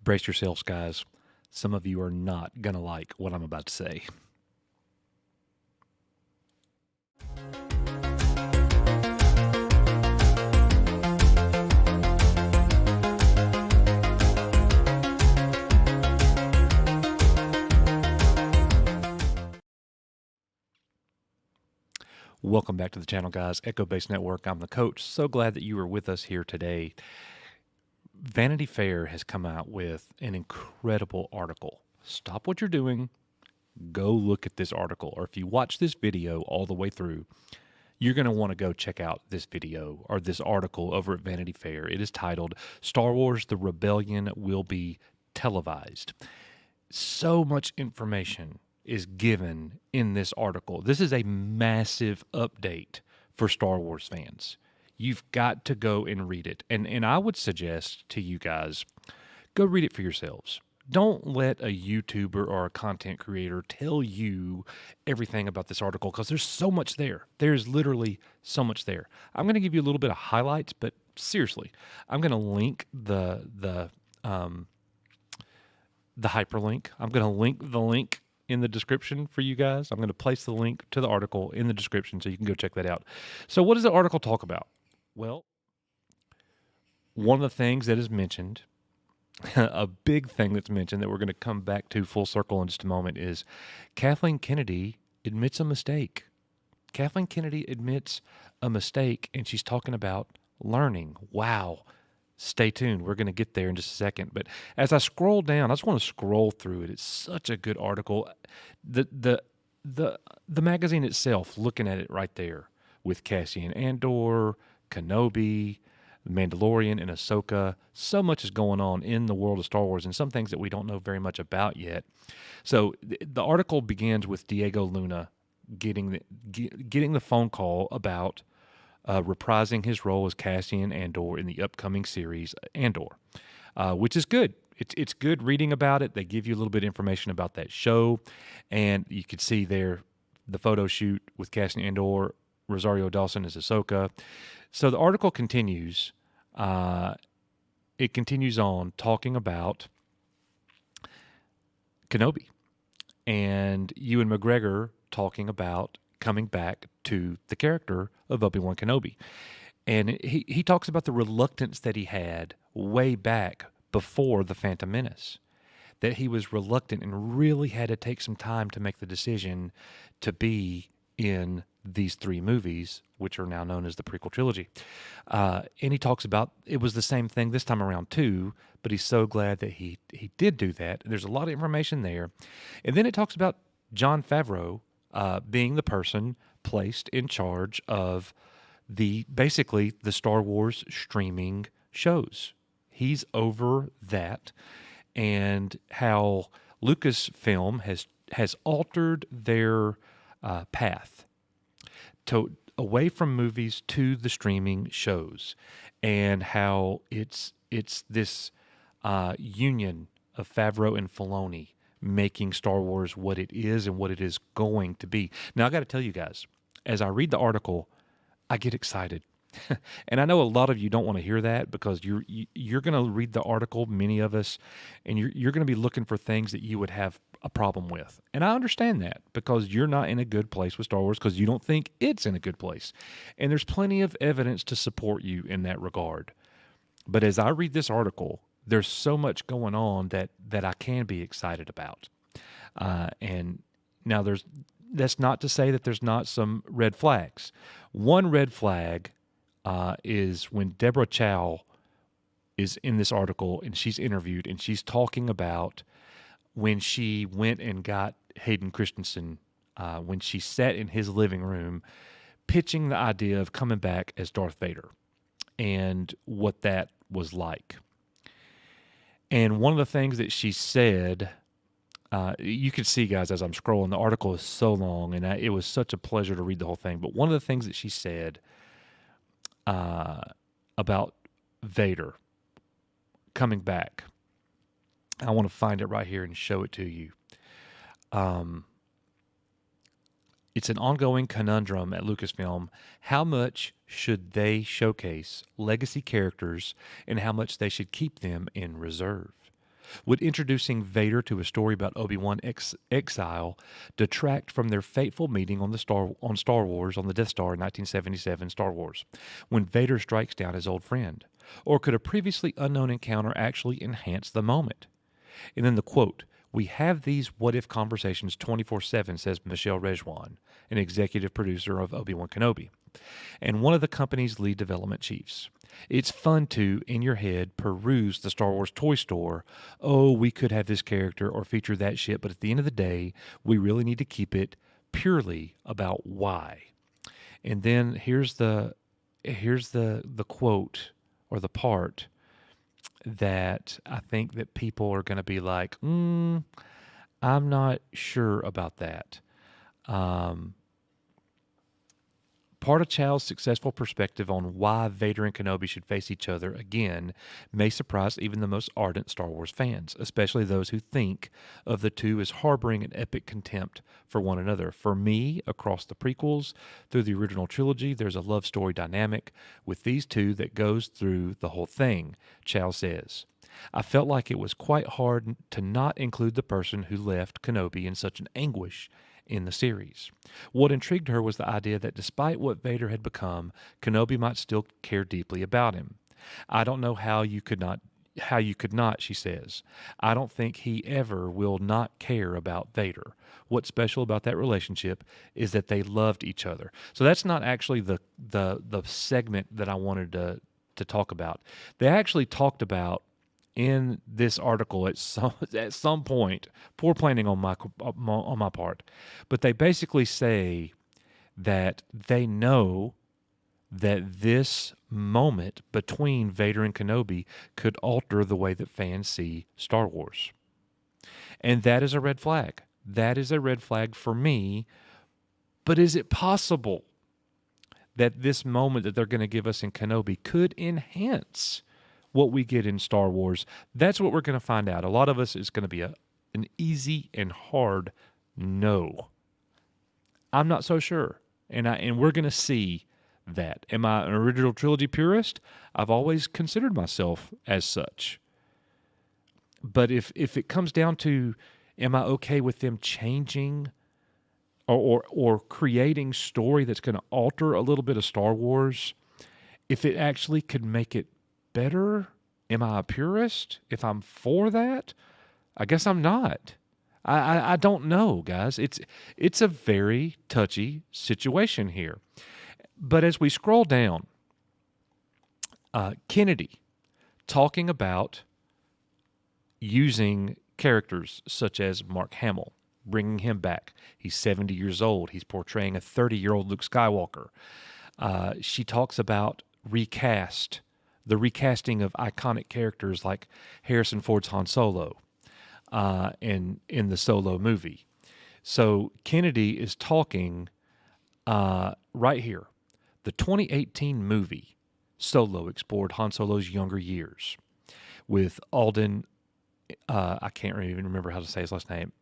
Brace yourselves, guys. Some of you are not going to like what I'm about to say. Welcome back to the channel, guys. Echo Base Network. I'm the coach. So glad that you are with us here today. Vanity Fair has come out with an incredible article. Stop what you're doing. Go look at this article. Or if you watch this video all the way through, you're going to want to go check out this video or this article over at Vanity Fair. It is titled, Star Wars: The Rebellion Will Be Televised. So much information is given in this article. This is a massive update for Star Wars fans. You've got to go and read it. And I would suggest to you guys, go read it for yourselves. Don't let a YouTuber or a content creator tell you everything about this article, because there's so much there. There's literally so much there. I'm going to give you a little bit of highlights, but seriously, I'm going to link the hyperlink. I'm going to link the link in the description for you guys. I'm going to place the link to the article in the description so you can go check that out. So what does the article talk about? Well, one of the things that is mentioned, a big thing that's mentioned that we're going to come back to full circle in just a moment, is Kathleen Kennedy admits a mistake. Kathleen Kennedy admits a mistake, and she's talking about learning. Wow. Stay tuned. We're going to get there in just a second. But as I scroll down, I just want to scroll through it. It's such a good article. The magazine itself, looking at it right there with Cassian Andor, Kenobi, Mandalorian, and Ahsoka. So much is going on in the world of Star Wars, and some things that we don't know very much about yet. So the article begins with Diego Luna getting the phone call about reprising his role as Cassian Andor in the upcoming series Andor, which is good. It's good reading about it. They give you a little bit of information about that show, and you could see there the photo shoot with Cassian Andor, Rosario Dawson as Ahsoka. So the article continues. It continues on talking about Kenobi and Ewan McGregor talking about coming back to the character of Obi-Wan Kenobi. And he talks about the reluctance that he had way back before The Phantom Menace, that he was reluctant and really had to take some time to make the decision to be in these three movies, which are now known as the prequel trilogy. And he talks about it was the same thing this time around too, but he's so glad that he did do that. There's a lot of information there. And then it talks about Jon Favreau being the person placed in charge of basically the Star Wars streaming shows. He's over that, and how Lucasfilm has altered their path away from movies to the streaming shows, and how it's this union of Favreau and Filoni making Star Wars what it is and what it is going to be. Now, I got to tell you guys, as I read the article, I get excited. And I know a lot of you don't want to hear that, because you're going to read the article, many of us, and you're going to be looking for things that you would have a problem with. And I understand that, because you're not in a good place with Star Wars, because you don't think it's in a good place. And there's plenty of evidence to support you in that regard. But as I read this article, there's so much going on that I can be excited about. And now that's not to say that there's not some red flags. One red flag is when Deborah Chow is in this article and she's interviewed, and she's talking about when she went and got Hayden Christensen, when she sat in his living room pitching the idea of coming back as Darth Vader, and what that was like. And one of the things that she said, you can see, guys, as I'm scrolling, the article is so long, and it was such a pleasure to read the whole thing. But one of the things that she said about Vader coming back, I want to find it right here and show it to you. It's an ongoing conundrum at Lucasfilm. How much should they showcase legacy characters, and how much they should keep them in reserve? Would introducing Vader to a story about Obi-Wan exile detract from their fateful meeting on Star Wars on the Death Star in 1977 Star Wars, when Vader strikes down his old friend? Or could a previously unknown encounter actually enhance the moment? And then the quote, "We have these what-if conversations 24/7, says Michelle Rejwan, an executive producer of Obi-Wan Kenobi, and one of the company's lead development chiefs. It's fun to, in your head, peruse the Star Wars toy store. Oh, we could have this character or feature that shit, but at the end of the day, we really need to keep it purely about why." And then here's the quote, or the part that I think that people are going to be like, I'm not sure about that. Part of Chow's successful perspective on why Vader and Kenobi should face each other again may surprise even the most ardent Star Wars fans, especially those who think of the two as harboring an epic contempt for one another. For me, across the prequels through the original trilogy, there's a love story dynamic with these two that goes through the whole thing, Chow says. I felt like it was quite hard to not include the person who left Kenobi in such an anguish in the series. What intrigued her was the idea that despite what Vader had become, Kenobi might still care deeply about him. I don't know how you could not, she says. I don't think he ever will not care about Vader. What's special about that relationship is that they loved each other. So that's not actually the segment that I wanted to talk about. They actually talked about in this article at some point, poor planning on my part, but they basically say that they know that this moment between Vader and Kenobi could alter the way that fans see Star Wars. And that is a red flag. That is a red flag for me. But is it possible that this moment that they're going to give us in Kenobi could enhance what we get in Star Wars? That's what we're going to find out. A lot of us, it's going to be an easy and hard no. I'm not so sure. And we're going to see that. Am I an original trilogy purist? I've always considered myself as such. But if it comes down to, am I okay with them changing or creating story that's going to alter a little bit of Star Wars, if it actually could make it better, am I a purist? If I'm for that, I guess I'm not. I don't know, guys. It's a very touchy situation here. But as we scroll down, Kennedy talking about using characters such as Mark Hamill, bringing him back. He's 70 years old. He's portraying a 30-year-old Luke Skywalker. She talks about the recasting of iconic characters like Harrison Ford's Han Solo in the Solo movie. So Kennedy is talking right here. The 2018 movie Solo explored Han Solo's younger years with Alden, I can't even remember how to say his last name,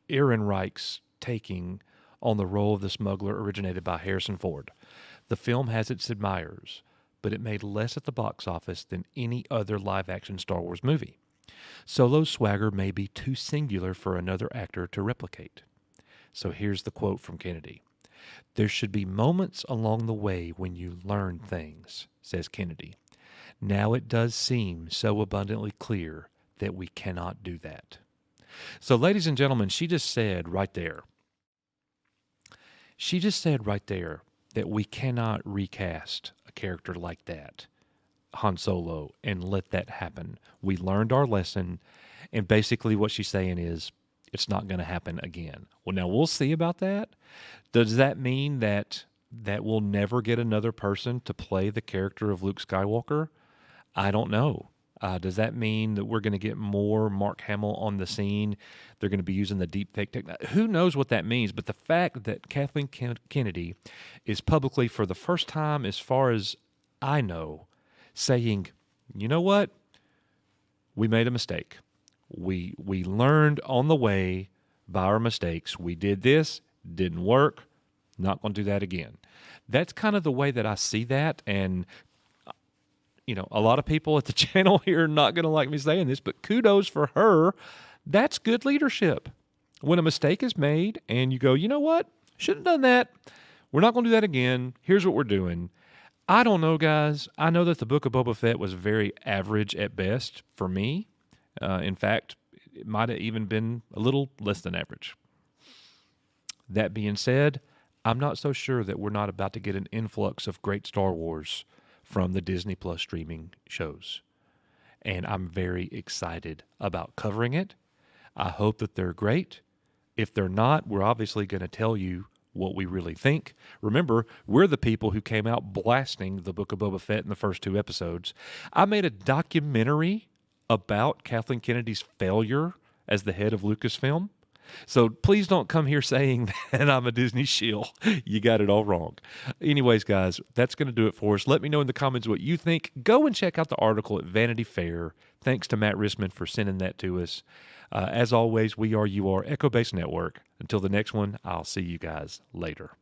Ehrenreich's taking on the role of the smuggler originated by Harrison Ford. The film has its admirers, but it made less at the box office than any other live-action Star Wars movie. Solo's swagger may be too singular for another actor to replicate. So here's the quote from Kennedy. There should be moments along the way when you learn things, says Kennedy. Now it does seem so abundantly clear that we cannot do that. So, ladies and gentlemen, she just said right there that we cannot recast a character like that, Han Solo, and let that happen. We learned our lesson, and basically what she's saying is it's not going to happen again. Well, now we'll see about that. Does that mean that we'll never get another person to play the character of Luke Skywalker? I don't know. Does that mean that we're going to get more Mark Hamill on the scene? They're going to be using the deepfake technology. Who knows what that means? But the fact that Kathleen Kennedy is publicly, for the first time, as far as I know, saying, you know what? We made a mistake. We learned on the way by our mistakes. We did this, didn't work, not going to do that again. That's kind of the way that I see that. And a lot of people at the channel here are not going to like me saying this, but kudos for her. That's good leadership. When a mistake is made and you go, you know what? Shouldn't have done that. We're not going to do that again. Here's what we're doing. I don't know, guys. I know that the Book of Boba Fett was very average at best for me. In fact, it might have even been a little less than average. That being said, I'm not so sure that we're not about to get an influx of great Star Wars from the Disney Plus streaming shows. And I'm very excited about covering it. I hope that they're great. If they're not, we're obviously going to tell you what we really think. Remember, we're the people who came out blasting the Book of Boba Fett in the first 2 episodes. I made a documentary about Kathleen Kennedy's failure as the head of Lucasfilm. So please don't come here saying that I'm a Disney shill. You got it all wrong. Anyways, guys, that's going to do it for us. Let me know in the comments what you think. Go and check out the article at Vanity Fair. Thanks to Matt Rissman for sending that to us. As always, we are Echo Base Network. Until the next one, I'll see you guys later.